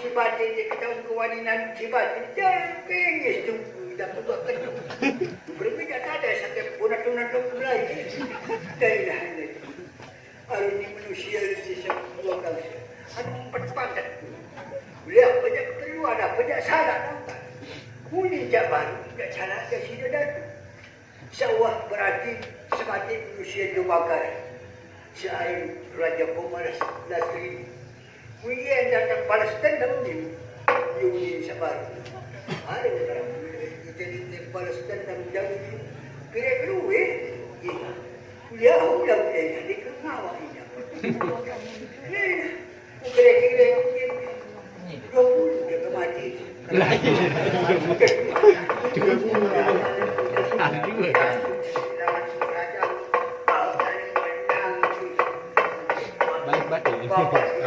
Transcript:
Sibatin kita kewaninan sibatin jangan itu dapat bakal berbeda ada sampai punah-punah lagi daerah ini hari ini manusia di sebuah bangsa ada perpadat beliau banyak keperluan ada banyak salah kulit jabar tidak salah ke sini dan sawah berarti semakin manusia dibakar seair Raja Pemalas Nasri Wiyan datang balas dendam ni, Yuni sabar. Ada orang jadi balas dendam jauh. Kira-kira dia udah jadi kenapa ini? Kira-kira dua puluh dia mati. Baik-baik.